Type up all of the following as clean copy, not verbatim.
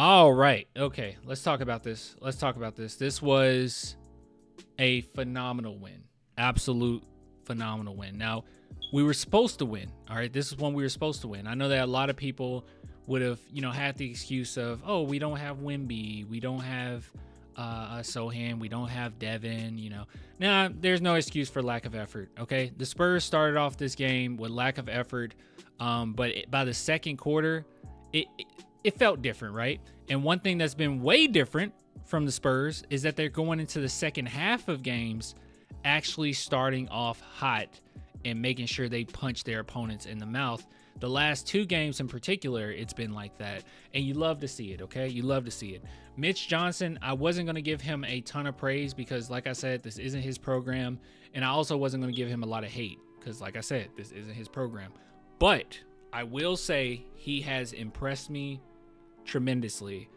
All right. Okay. Let's talk about this. This was a phenomenal win. Absolute phenomenal win. Now, we were supposed to win. All right. This is when we were supposed to win. I know that a lot of people would have, had the excuse of, oh, we don't have Wimby. We don't have Sohan. We don't have Devin, Nah, there's no excuse for lack of effort. Okay. The Spurs started off this game with lack of effort. But by the second quarter, it felt different, right? And one thing that's been way different from the Spurs is that they're going into the second half of games actually starting off hot and making sure they punch their opponents in the mouth. The last two games in particular, it's been like that. And you love to see it, okay? You love to see it. Mitch Johnson, I wasn't going to give him a ton of praise because, like I said, this isn't his program. And I also wasn't going to give him a lot of hate because, like I said, this isn't his program. But I will say he has impressed me tremendously.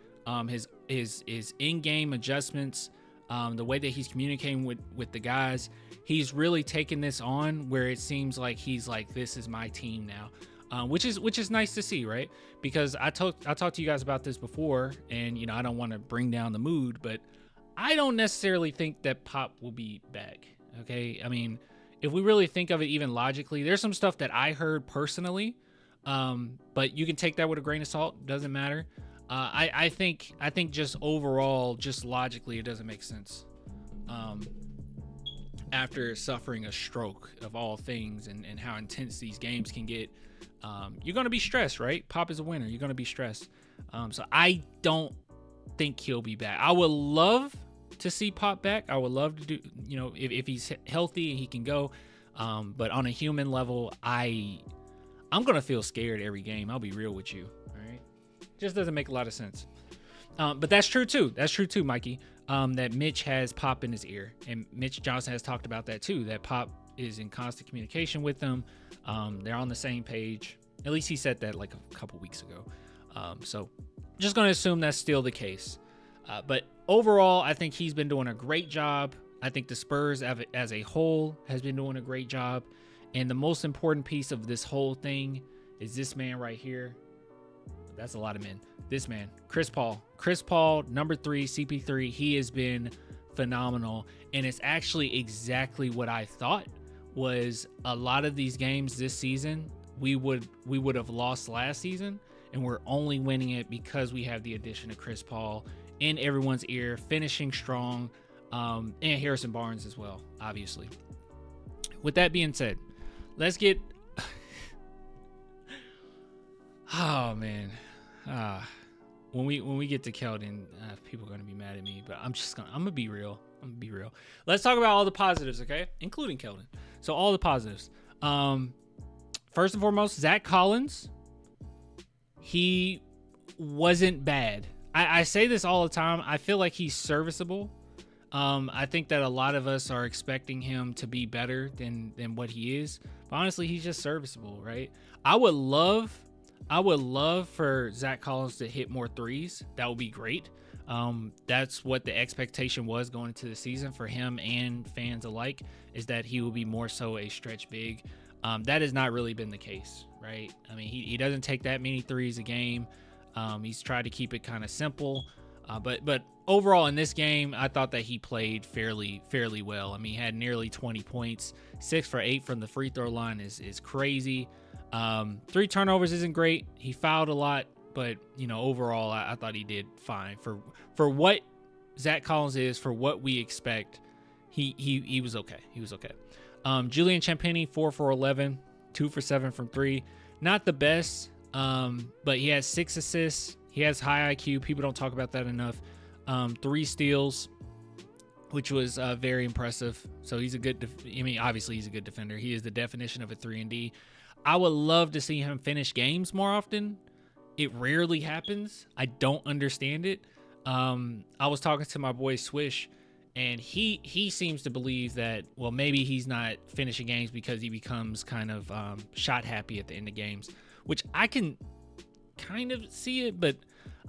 His in-game adjustments, the way that he's communicating with the guys, he's really taken this on where it seems like he's like, this is my team now, which is nice to see, right? Because I talked to you guys about this before, and I don't want to bring down the mood, but I don't necessarily think that Pop will be back. Okay, I mean, if we really think of it even logically, there's some stuff that I heard personally, but you can take that with a grain of salt. Doesn't matter. I think just overall, just logically, it doesn't make sense. After suffering a stroke of all things and how intense these games can get, you're going to be stressed, right? Pop is a winner. You're going to be stressed. So I don't think he'll be back. I would love to see Pop back. I would love to do, if he's healthy and he can go. But on a human level, I'm going to feel scared every game. I'll be real with you. All right. Just doesn't make a lot of sense. But that's true too. Mikey. That Mitch has Pop in his ear, and Mitch Johnson has talked about that too, that Pop is in constant communication with them. They're on the same page. At least he said that like a couple weeks ago. So just going to assume that's still the case. But overall, I think he's been doing a great job. I think the Spurs as a whole has been doing a great job. And the most important piece of this whole thing is this man right here. That's a lot of men. This man, Chris Paul, number 3, CP3. He has been phenomenal. And it's actually exactly what I thought was a lot of these games this season, we would have lost last season. And we're only winning it because we have the addition of Chris Paul in everyone's ear, finishing strong, and Harrison Barnes as well, obviously. With that being said, let's get... Oh, man. When we get to Keldon, people are going to be mad at me, but I'm going to be real. Let's talk about all the positives, okay? Including Keldon. So all the positives. First and foremost, Zach Collins. He wasn't bad. I say this all the time. I feel like he's serviceable. I think that a lot of us are expecting him to be better than what he is. But honestly, he's just serviceable, right? I would love for Zach Collins to hit more threes. That would be great. That's what the expectation was going into the season for him and fans alike, is that he will be more so a stretch big. That has not really been the case, right? I mean, he doesn't take that many threes a game. He's tried to keep it kind of simple. But overall in this game, I thought that he played fairly well. I mean, he had nearly 20 points, 6 for 8 from the free throw line is crazy. 3 turnovers isn't great. He fouled a lot, but overall, I thought he did fine for what Zach Collins is, for what we expect. He was okay. Julian Champagnie, 4 for 11, 2 for 7 from 3. Not the best, but he has 6 assists. He has high IQ. People don't talk about that enough. 3 steals, which was very impressive. So he's a good. Obviously he's a good defender. He is the definition of a 3-and-D. I would love to see him finish games more often. It rarely happens. I don't understand it. I was talking to my boy Swish, and he seems to believe that, well, maybe he's not finishing games because he becomes kind of shot happy at the end of games, which I can kind of see it, but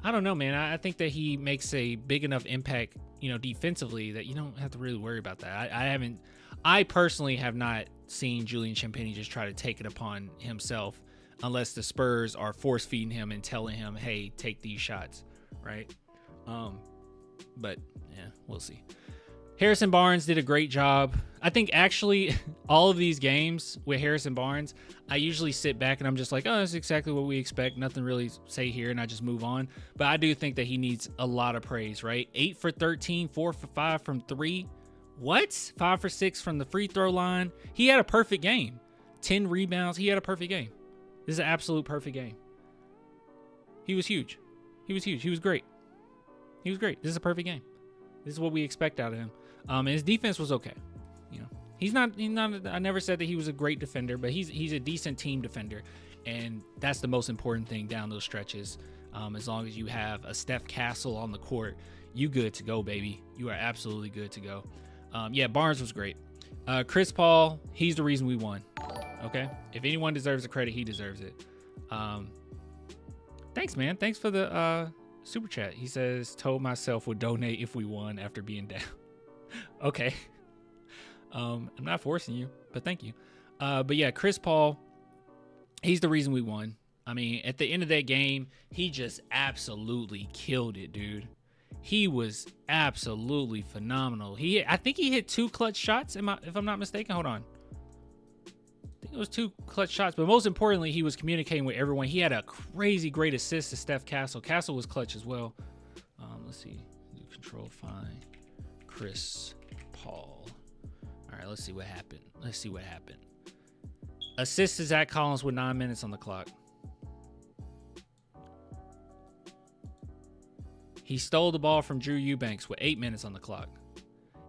I don't know, man. I think that he makes a big enough impact, defensively, that you don't have to really worry about that. I personally have not seen Julian Champagnie just try to take it upon himself unless the Spurs are force feeding him and telling him, hey, take these shots, right? But yeah, we'll see. Harrison Barnes did a great job. I think actually all of these games with Harrison Barnes, I usually sit back and I'm just like, oh, that's exactly what we expect. Nothing really say here, and I just move on. But I do think that he needs a lot of praise, right? 8 for 13, 4 for 5 from 3. What? 5 for 6 from the free throw line. He had a perfect game. 10 rebounds. He had a perfect game. This is an absolute perfect game. He was huge. He was huge. He was great. He was great. This is a perfect game. This is what we expect out of him. And his defense was okay. You know, he's not. I never said that he was a great defender, but he's a decent team defender, and that's the most important thing down those stretches. As long as you have a Steph Castle on the court, you good to go, baby. You are absolutely good to go. Yeah, Barnes was great. Chris Paul, he's the reason we won. Okay, if anyone deserves the credit, he deserves it. Thanks, man. Thanks for the super chat. He says, told myself would donate if we won after being down. Okay. I'm not forcing you, but thank you. But yeah, Chris Paul, he's the reason we won. I mean, at the end of that game, he just absolutely killed it, dude. He was absolutely phenomenal. I think he hit 2 clutch shots, if I'm not mistaken. Hold on. I think it was 2 clutch shots, but most importantly, he was communicating with everyone. He had a crazy great assist to Steph Castle. Castle was clutch as well. Let's see. Control find Chris Paul. All right, let's see what happened. Assist to Zach Collins with 9 minutes on the clock. He stole the ball from Drew Eubanks with 8 minutes on the clock.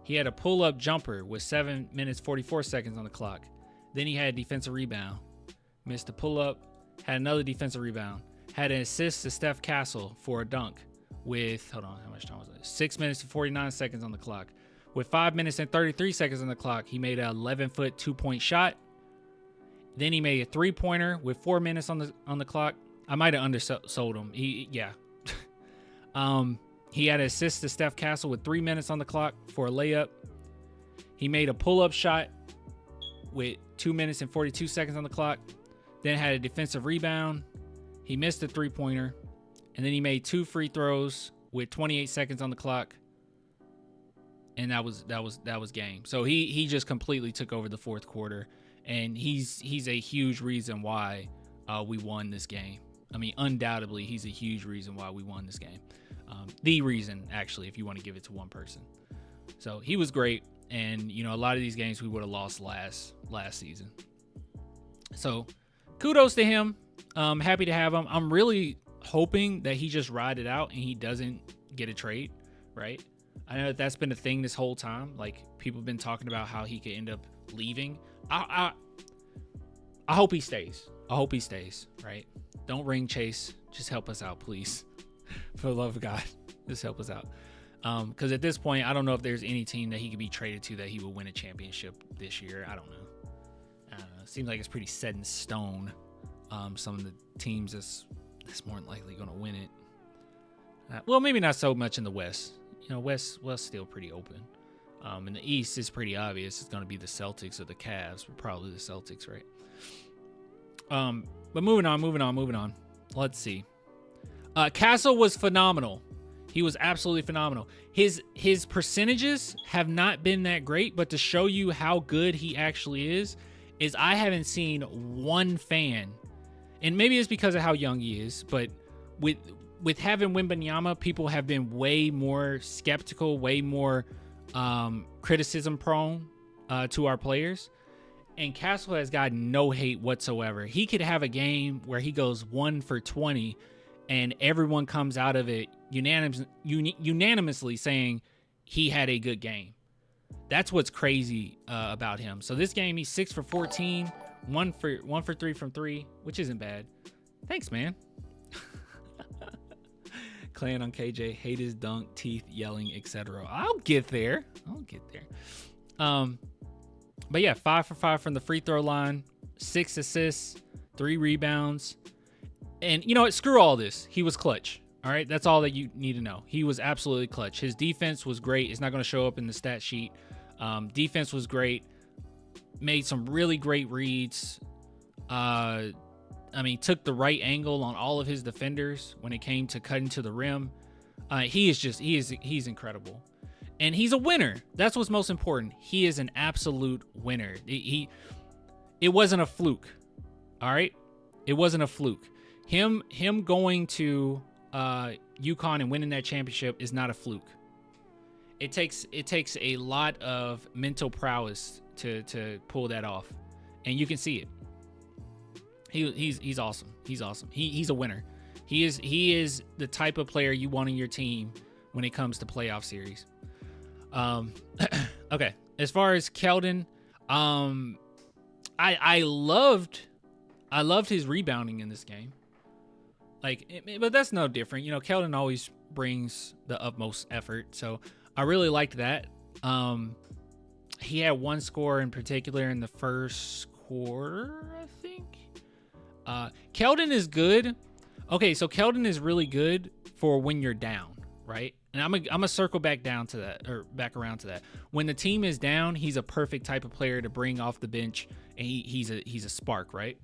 He had a pull-up jumper with 7 minutes 44 seconds on the clock. Then he had a defensive rebound. Missed a pull-up, had another defensive rebound. Had an assist to Steph Castle for a dunk with, hold on, how much time was it? 6 minutes and 49 seconds on the clock. With 5 minutes and 33 seconds on the clock, he made an 11-foot 2-point shot. Then he made a 3-pointer with 4 minutes on the clock. I might have undersold him. He had an assist to Steph Castle with 3 minutes on the clock for a layup. He made a pull-up shot with 2 minutes and 42 seconds on the clock. Then had a defensive rebound. He missed a 3-pointer. And then he made 2 free throws with 28 seconds on the clock. And that was game. So he just completely took over the fourth quarter. And he's a huge reason why we won this game. I mean, undoubtedly, he's a huge reason why we won this game. The reason, actually, if you want to give it to one person. So he was great. And, you know, a lot of these games we would have lost last season. So kudos to him. Happy to have him. I'm really hoping that he just ride it out and he doesn't get a trade, right? I know that's been a thing this whole time. Like, people have been talking about how he could end up leaving. I hope he stays. I hope he stays, right? Don't ring chase. Just help us out, please. For the love of God, just help us out. Because at this point, I don't know if there's any team that he could be traded to that he will win a championship this year. I don't know. It seems like it's pretty set in stone. Some of the teams that's more than likely going to win it. Well, maybe not so much in the West. You know, West still pretty open. In the East, it's pretty obvious. It's going to be the Celtics or the Cavs, but probably the Celtics, right? But moving on. Let's see. Castle was phenomenal. He was absolutely phenomenal. His percentages have not been that great, but to show you how good he actually is I haven't seen one fan, and maybe it's because of how young he is, but with having Wembanyama, people have been way more skeptical, way more criticism prone to our players. And Castle has gotten no hate whatsoever. He could have a game where he goes 1 for 20 and everyone comes out of it unanimously saying he had a good game. That's what's crazy about him. So this game, he's 6 for 14, 1 for 3 from 3, which isn't bad. Thanks, man. Clan on KJ, hate his dunk, teeth, yelling, etc. I'll get there. But yeah, 5 for 5 from the free throw line, 6 assists, 3 rebounds. And you know what? Screw all this. He was clutch. All right. That's all that you need to know. He was absolutely clutch. His defense was great. It's not going to show up in the stat sheet. Defense was great. Made some really great reads. Took the right angle on all of his defenders when it came to cutting to the rim. He's incredible, and he's a winner. That's what's most important. He is an absolute winner. It wasn't a fluke. All right, it wasn't a fluke. Him going to UConn and winning that championship is not a fluke. It takes a lot of mental prowess to pull that off, and you can see it. He's awesome. He's awesome. He's a winner. He is the type of player you want on your team when it comes to playoff series. Okay. As far as Keldon, I loved his rebounding in this game. But that's no different. You know, Keldon always brings the utmost effort, so I really liked that. He had one score in particular in the first quarter, I think. Keldon is good. Okay, so Keldon is really good for when you're down, right? And I'm gonna circle back down to that, or back around to that. When the team is down, he's a perfect type of player to bring off the bench, and he's a spark, right?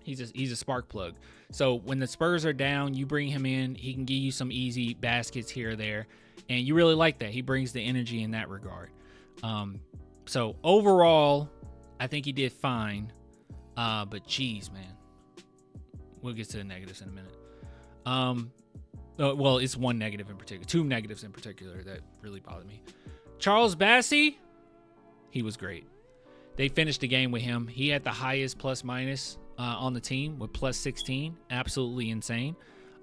He's a spark plug. So when the Spurs are down, you bring him in. He can give you some easy baskets here or there, and you really like that. He brings the energy in that regard. So overall, I think he did fine. But geez, man, we'll get to the negatives in a minute. Well, it's one negative in particular, two negatives in particular that really bothered me. Charles Bassey, he was great. They finished the game with him. He had the highest plus minus on the team with plus 16. Absolutely insane.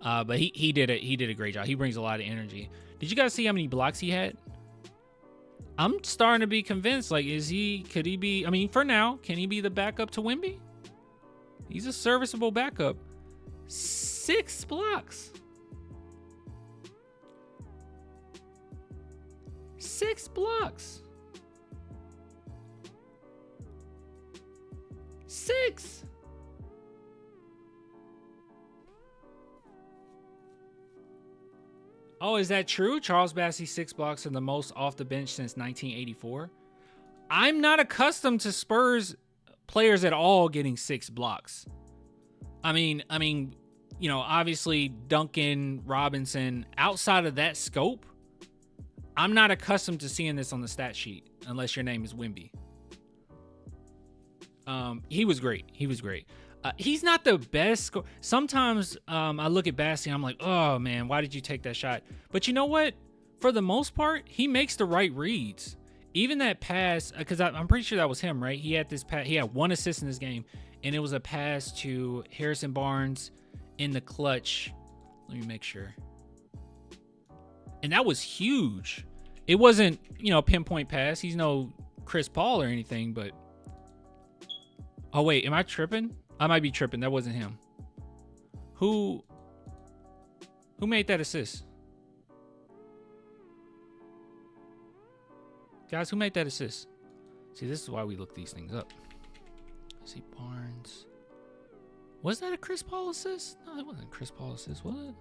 But he did a great job. He brings a lot of energy. Did you guys see how many blocks he had? I'm starting to be convinced. Could he be? I mean, for now, can he be the backup to Wemby? He's a serviceable backup. 6 blocks. 6 blocks. 6. Oh, is that true? Charles Bassey 6 blocks and the most off the bench since 1984. I'm not accustomed to Spurs players at all getting 6 blocks. I mean, you know, obviously Duncan Robinson, outside of that scope, I'm not accustomed to seeing this on the stat sheet unless your name is Wemby. He was great. He's not the best scorer. Sometimes I look at Bassey and I'm like, oh man, why did you take that shot? But you know what? For the most part, he makes the right reads. Even that pass, because I'm pretty sure that was him, right? He had this pass. He had 1 assist in this game, and it was a pass to Harrison Barnes in the clutch. Let me make sure. And that was huge. It wasn't, you know, a pinpoint pass. He's no Chris Paul or anything, but. Oh wait, am I tripping? I might be tripping. That wasn't him. Who made that assist? Guys, who made that assist? See, this is why we look these things up. Let's see, Barnes. Was that a Chris Paul assist? No, it wasn't a Chris Paul assist, was it?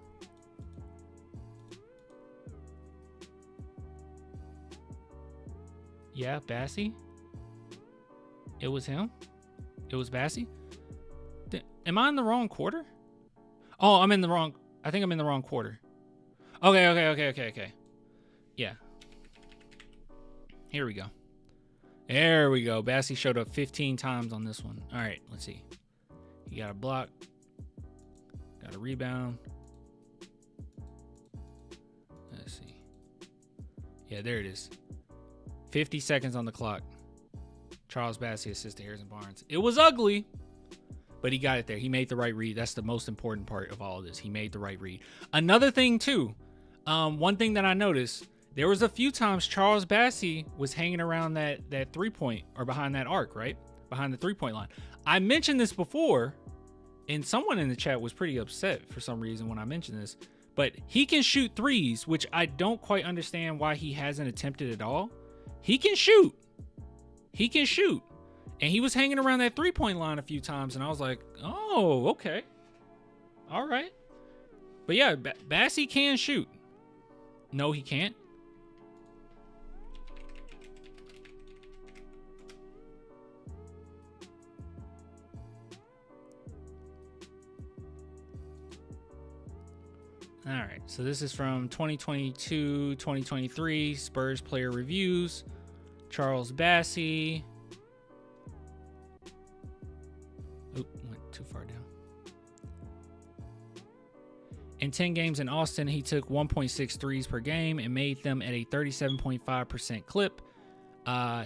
Yeah, Bassey. It was him. It was Bassey. Am I in the wrong quarter? Oh, I think I'm in the wrong quarter. Okay. Yeah. Here we go. There we go. Bassey showed up 15 times on this one. All right, let's see. He got a block. Got a rebound. Let's see. Yeah, there it is. 50 seconds on the clock. Charles Bassey assisted Harrison Barnes. It was ugly, but he got it there. He made the right read. That's the most important part of all of this. He made the right read. Another thing, too. One thing that I noticed, there was a few times Charles Bassey was hanging around that 3-point or behind that arc, right? Behind the 3-point line. I mentioned this before, and someone in the chat was pretty upset for some reason when I mentioned this, but he can shoot threes, which I don't quite understand why he hasn't attempted at all. He can shoot. And he was hanging around that 3-point line a few times, and I was like, oh, okay. All right. But yeah, Bassey can shoot. No, he can't. All right, so this is from 2022-2023 Spurs player reviews. Charles Bassey. Oop, went too far down. In 10 games in Austin, he took 1.6 threes per game and made them at a 37.5% clip.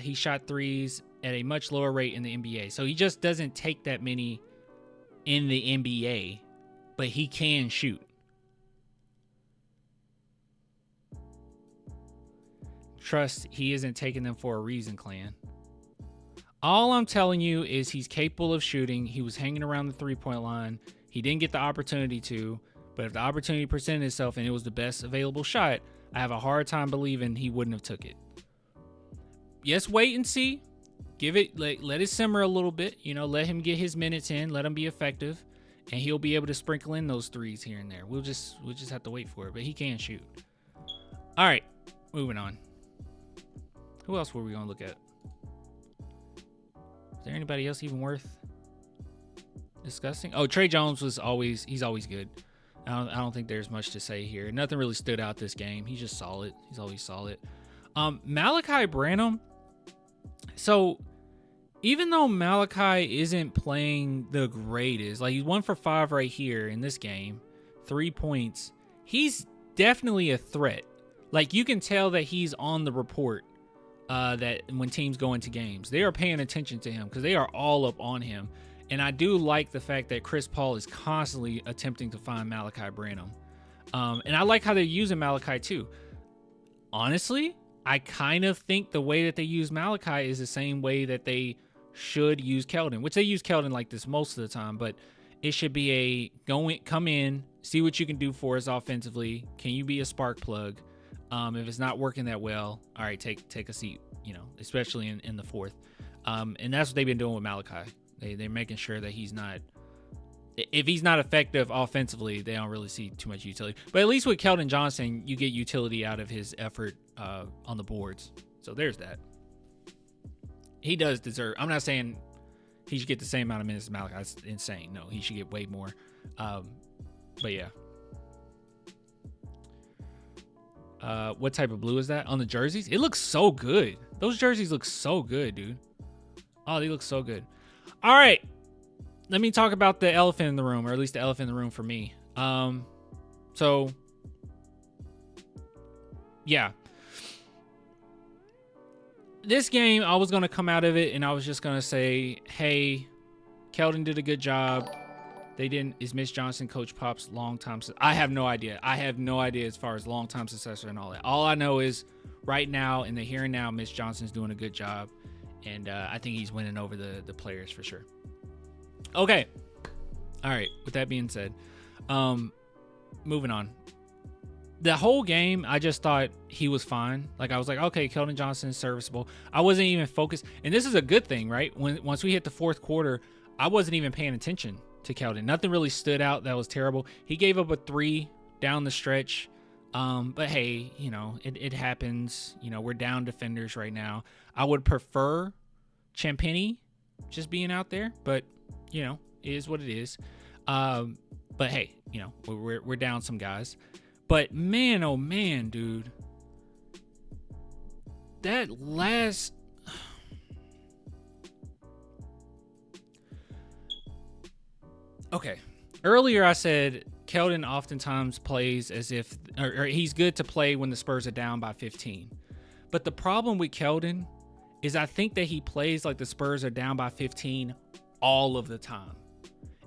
He shot threes at a much lower rate in the NBA. So he just doesn't take that many in the NBA, but he can shoot. Trust, he isn't taking them for a reason, clan. All I'm telling you is he's capable of shooting. He was hanging around the three-point line. He didn't get the opportunity to, but if the opportunity presented itself and it was the best available shot, I have a hard time believing he wouldn't have took it. Yes, wait and see. Give it, let it simmer a little bit. You know, let him get his minutes in. Let him be effective, and he'll be able to sprinkle in those threes here and there. We'll just have to wait for it, but he can shoot. All right, moving on. Who else were we gonna look at? Is there anybody else even worth discussing? Oh, Trey Jones he's always good. I don't think there's much to say here. Nothing really stood out this game. He's just solid. He's always solid. Malachi Branham. So even though Malachi isn't playing the greatest, like he's 1 for 5 right here in this game, 3 points, he's definitely a threat. Like you can tell that he's on the report. That when teams go into games, they are paying attention to him because they are all up on him. And I do like the fact that Chris Paul is constantly attempting to find Malachi Branham. And I like how they're using Malachi too. Honestly, I kind of think the way that they use Malachi is the same way that they should use Keldon, which they use Keldon like this most of the time, but it should be come in, see what you can do for us offensively. Can you be a spark plug? If it's not working that well, all right, take a seat, you know, especially in the fourth. And that's what they've been doing with Malachi. They're making sure that if he's not effective offensively, they don't really see too much utility. But at least with Keldon Johnson, you get utility out of his effort on the boards. So there's that. He does deserve. I'm not saying he should get the same amount of minutes as Malachi. That's insane. No, he should get way more. But yeah. What type of blue is that on the jerseys? It looks so good. Those jerseys look so good, dude. Oh, they look so good. All right, let me talk about the elephant in the room, or at least the elephant in the room for me. So yeah, this game I was gonna come out of it and I was just gonna say, hey, Keldon did a good job. They didn't. Is Mitch Johnson Coach Pop's long-time? I have no idea. I have no idea as far as long-time successor and all that. All I know is right now, in the here and now, Mitch Johnson's doing a good job, and I think he's winning over the players for sure. Okay. All right. With that being said, moving on. The whole game, I just thought he was fine. Like I was like, okay, Keldon Johnson is serviceable. I wasn't even focused, and this is a good thing, right? Once we hit the fourth quarter, I wasn't even paying attention to Keldon. Nothing really stood out that was terrible. He gave up a 3 down the stretch. But hey, you know, it happens. You know, we're down defenders right now. I would prefer Champagnie just being out there, but you know, it is what it is. But hey, you know, we're down some guys. But man, oh man, dude. That last Okay. Earlier I said Keldon oftentimes plays as if or he's good to play when the Spurs are down by 15. But the problem with Keldon is I think that he plays like the Spurs are down by 15 all of the time.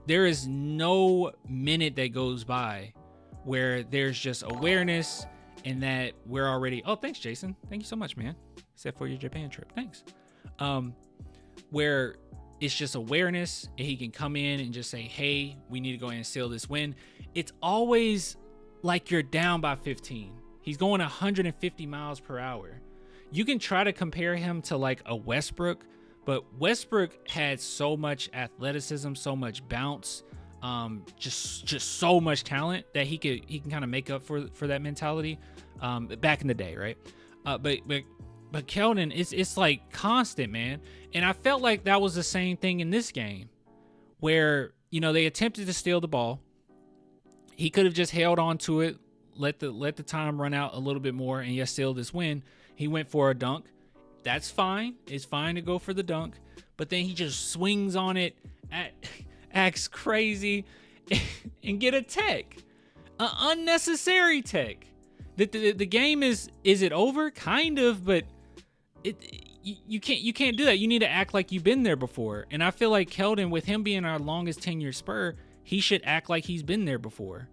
There is no minute that goes by where there's just awareness and that we're already, oh, thanks, Jason. Thank you so much, man. Except for your Japan trip. Thanks. Where it's just awareness and he can come in and just say, hey, we need to go ahead and seal this win. It's always like you're down by 15. He's going 150 miles per hour. You can try to compare him to like a Westbrook, but Westbrook had so much athleticism, so much bounce, just so much talent that he can kind of make up for that mentality back in the day, right? But Keldon, it's like constant, man. And I felt like that was the same thing in this game where, you know, they attempted to steal the ball. He could have just held on to it let the time run out a little bit more, and yet still this win. He went for a dunk. That's fine. It's fine to go for the dunk, but then he just swings on it, acts crazy, and get a tech, an unnecessary tech. The game is it over? Kind of, but you can't do that. You need to act like you've been there before. And I feel like Keldon, with him being our longest tenure Spur, he should act like he's been there before.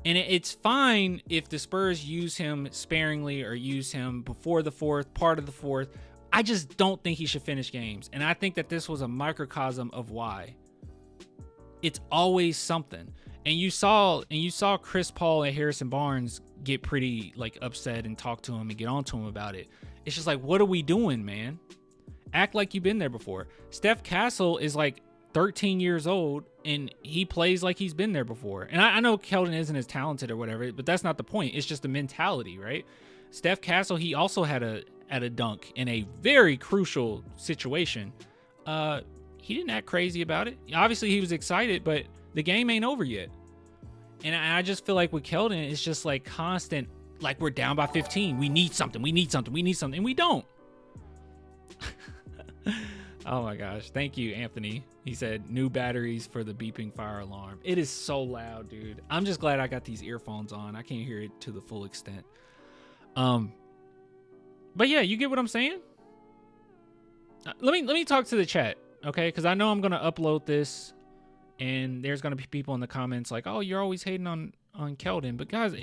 And it's fine if the Spurs use him sparingly or use him before the fourth, part of the fourth. I just don't think he should finish games. And I think that this was a microcosm of why. It's always something. And you saw Chris Paul and Harrison Barnes get pretty like upset and talk to him and get on to him about it. It's just like, what are we doing, man? Act like you've been there before. Steph Castle is like 13 years old and he plays like he's been there before. And I know Keldon isn't as talented or whatever, but that's not the point. It's just the mentality, right? Steph Castle, he also had a dunk in a very crucial situation. He didn't act crazy about it. Obviously, he was excited, but the game ain't over yet. And I just feel like with Keldon, it's just like constant, like we're down by 15. We need something. We need something. We need something. And we don't. Oh my gosh. Thank you, Anthony. He said new batteries for the beeping fire alarm. It is so loud, dude. I'm just glad I got these earphones on. I can't hear it to the full extent. But yeah, you get what I'm saying? Let me talk to the chat, okay? Because I know I'm gonna upload this, and there's gonna be people in the comments like, "Oh, you're always hating on Keldon." But guys,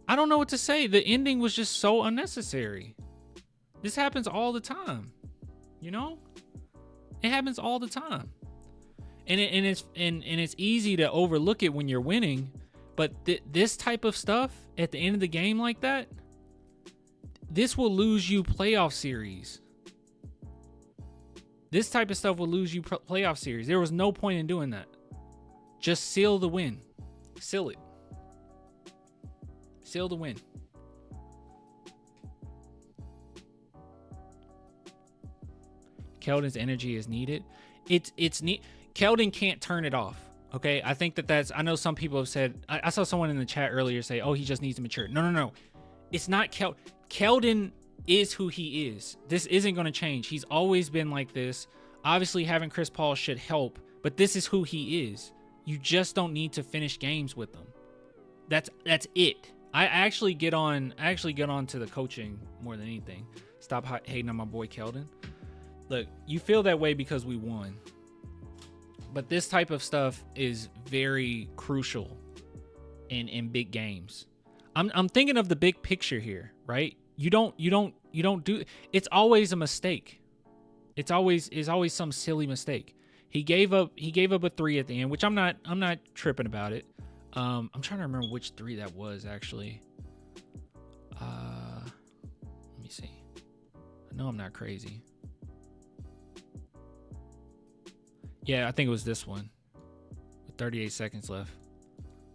I don't know what to say. The ending was just so unnecessary. This happens all the time, you know? It happens all the time, and it's easy to overlook it when you're winning. But this type of stuff at the end of the game like that, this will lose you playoff series. This type of stuff will lose you playoff series. There was no point in doing that. Just seal the win. Seal it. Seal the win. Keldon's energy is needed. It's neat. Keldon can't turn it off. Okay, I think that's. I know some people have said. I saw someone in the chat earlier say, "Oh, he just needs to mature." No. It's not Keldon. Keldon is who he is. This isn't going to change. He's always been like this. Obviously, having Chris Paul should help, but this is who he is. You just don't need to finish games with him. That's it. I actually get on to the coaching more than anything. Stop hating on my boy Keldon. Look, you feel that way because we won. But this type of stuff is very crucial in big games. I'm thinking of the big picture here, right? You don't do. It's always a mistake. It's always some silly mistake. He gave up a three at the end, which I'm not tripping about it. I'm trying to remember which three that was actually. Let me see. I know I'm not crazy. Yeah, I think it was this one with 38 seconds left.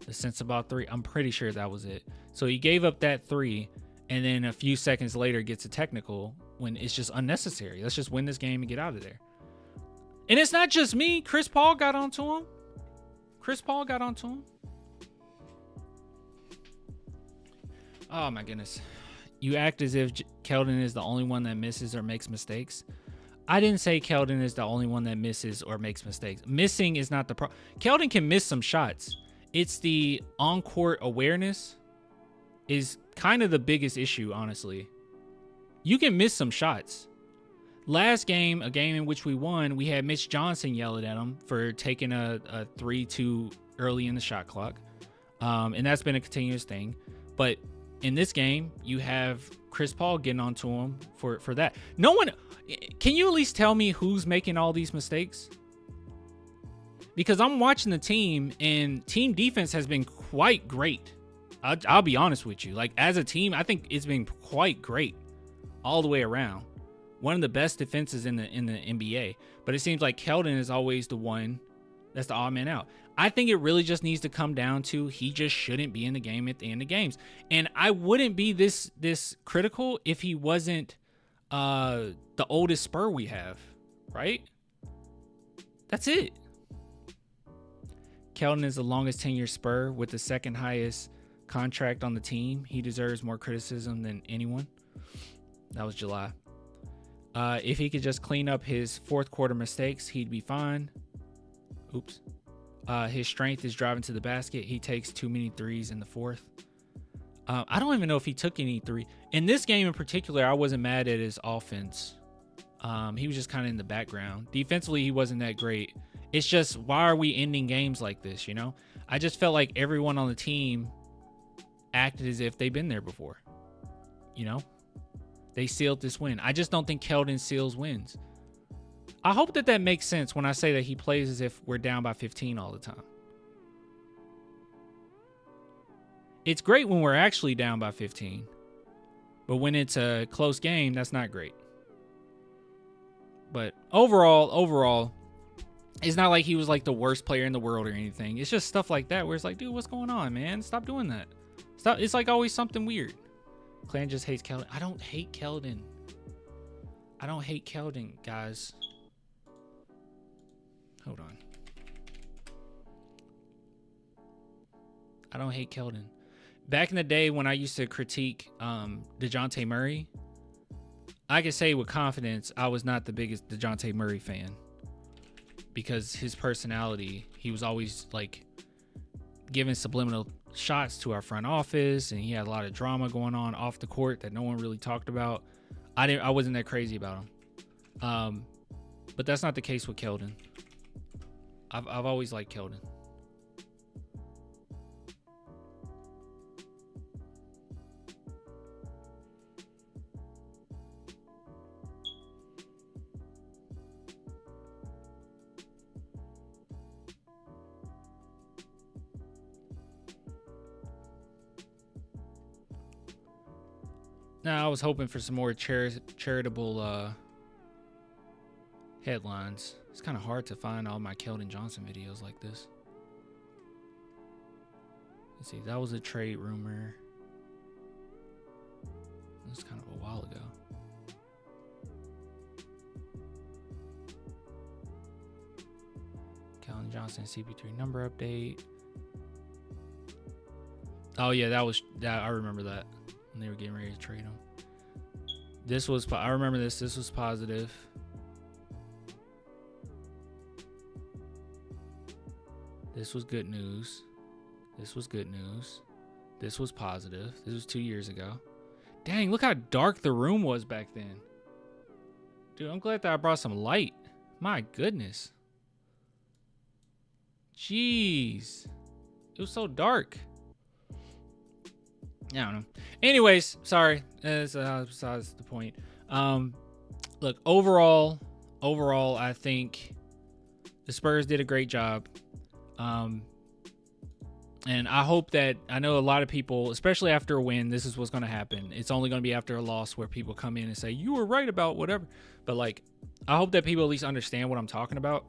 The sense about three. I'm pretty sure that was it. So he gave up that three, and then a few seconds later gets a technical when it's just unnecessary. Let's just win this game and get out of there. And it's not just me. Chris Paul got onto him. Oh my goodness. You act as if Keldon is the only one that misses or makes mistakes. I didn't say Keldon is the only one that misses or makes mistakes. Missing is not the problem. Keldon can miss some shots. It's the on-court awareness is kind of the biggest issue, honestly. You can miss some shots. Last game, a game in which we won, we had Mitch Johnson yelling at him for taking a 3-2 early in the shot clock. And that's been a continuous thing. But in this game, you have Chris Paul getting onto him for that. No one... Can you at least tell me who's making all these mistakes? Because I'm watching the team, and team defense has been quite great. I'll be honest with you. Like, as a team, I think it's been quite great all the way around. One of the best defenses in the NBA. But it seems like Keldon is always the one that's the odd man out. I think it really just needs to come down to he just shouldn't be in the game at the end of games. And I wouldn't be this critical if he wasn't the oldest Spur we have, right? That's it. Keldon is the longest tenure Spur with the second highest contract on the team. He deserves more criticism than anyone. That was July. If he could just clean up his fourth quarter mistakes, he'd be fine. Oops. His strength is driving to the basket. He takes too many threes in the fourth. I don't even know if he took any three. In this game in particular, I wasn't mad at his offense. He was just kind of in the background. Defensively, he wasn't that great. It's just, why are we ending games like this, you know? I just felt like everyone on the team acted as if they've been there before. You know? They sealed this win. I just don't think Keldon seals wins. I hope that makes sense when I say that he plays as if we're down by 15 all the time. It's great when we're actually down by 15. But when it's a close game, that's not great. But overall, it's not like he was like the worst player in the world or anything. It's just stuff like that where it's like, dude, what's going on, man? Stop doing that. Stop. It's like always something weird. Clan just hates Keldon. I don't hate Keldon. I don't hate Keldon, guys. Hold on. I don't hate Keldon. Back in the day when I used to critique DeJounte Murray, I can say with confidence I was not the biggest DeJounte Murray fan. Because his personality, he was always like giving subliminal shots to our front office, and he had a lot of drama going on off the court that no one really talked about. I wasn't that crazy about him. But that's not the case with Keldon. I've always liked Keldon. Now, I was hoping for some more charitable headlines. It's kind of hard to find all my Keldon Johnson videos like this. Let's see, that was a trade rumor. It was kind of a while ago. Keldon Johnson CP3 number update. Oh yeah, that. I remember that. When they were getting ready to trade him. I remember this. This was positive. This was good news. This was good news. This was positive. This was 2 years ago. Dang, look how dark the room was back then. Dude, I'm glad that I brought some light. My goodness. Jeez. It was so dark. I don't know. Anyways, sorry. That's besides the point. Look, overall, I think the Spurs did a great job. And I hope that, I know a lot of people, especially after a win, this is what's going to happen. It's only going to be after a loss where people come in and say, you were right about whatever. But like, I hope that people at least understand what I'm talking about.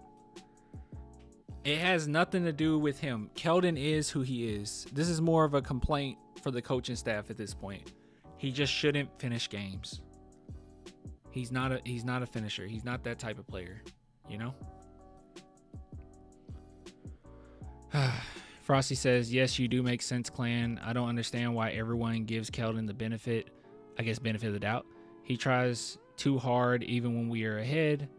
It has nothing to do with him. Keldon is who he is. This is more of a complaint for the coaching staff at this point. He just shouldn't finish games. He's not a finisher. He's not that type of player, you know? Frosty says, yes, you do make sense, Clan. I don't understand why everyone gives Keldon the benefit of the doubt. He tries too hard even when we are ahead.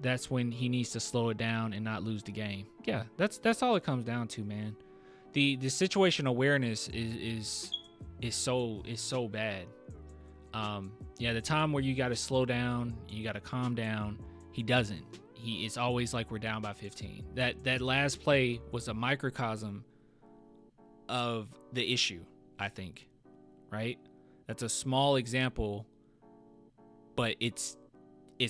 That's when he needs to slow it down and not lose the game. Yeah, that's all it comes down to, man. The situational awareness is so bad. Yeah, the time where you got to slow down, you got to calm down, he doesn't. It's always like we're down by 15. That last play was a microcosm of the issue, I think. Right? That's a small example, but it's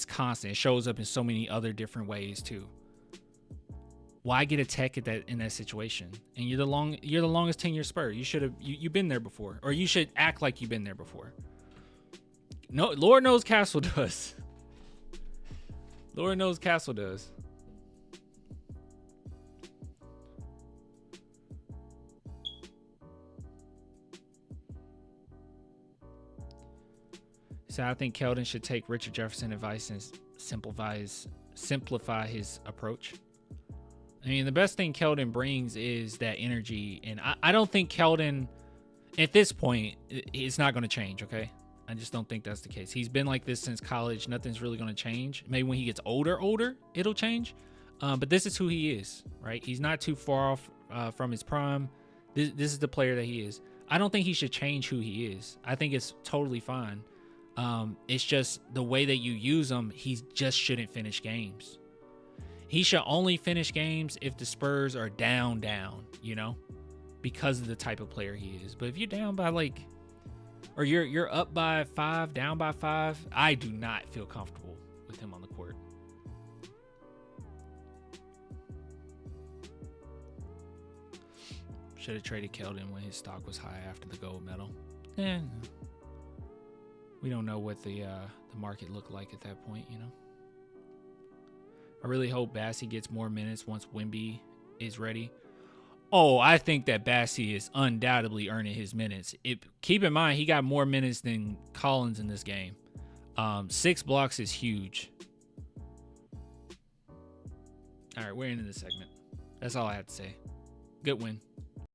constant. It shows up in so many other different ways too. Why get a tech in that situation? And you're the longest tenure Spur. You've been there before, or you should act like you've been there before. No, Lord knows Castle does. Lord knows Castle does. So I think Keldon should take Richard Jefferson advice and simplify his approach. I mean, the best thing Keldon brings is that energy, and I don't think Keldon at this point, it's not going to change, okay? I just don't think that's the case. He's been like this since college. Nothing's really going to change. Maybe when he gets older, it'll change. But this is who he is, right? He's not too far off from his prime. This is the player that he is. I don't think he should change who he is. I think it's totally fine. It's just the way that you use him, he just shouldn't finish games. He should only finish games if the Spurs are down, you know, because of the type of player he is. But if you're down by like, or you're up by 5, down by 5, I do not feel comfortable with him on the court. Should have traded Keldon when his stock was high after the gold medal. We don't know what the market looked like at that point, you know. I really hope Bassey gets more minutes once Wemby is ready. Oh, I think that Bassey is undoubtedly earning his minutes. Keep in mind, he got more minutes than Collins in this game. 6 blocks is huge. All right, we're ending this segment. That's all I have to say. Good win.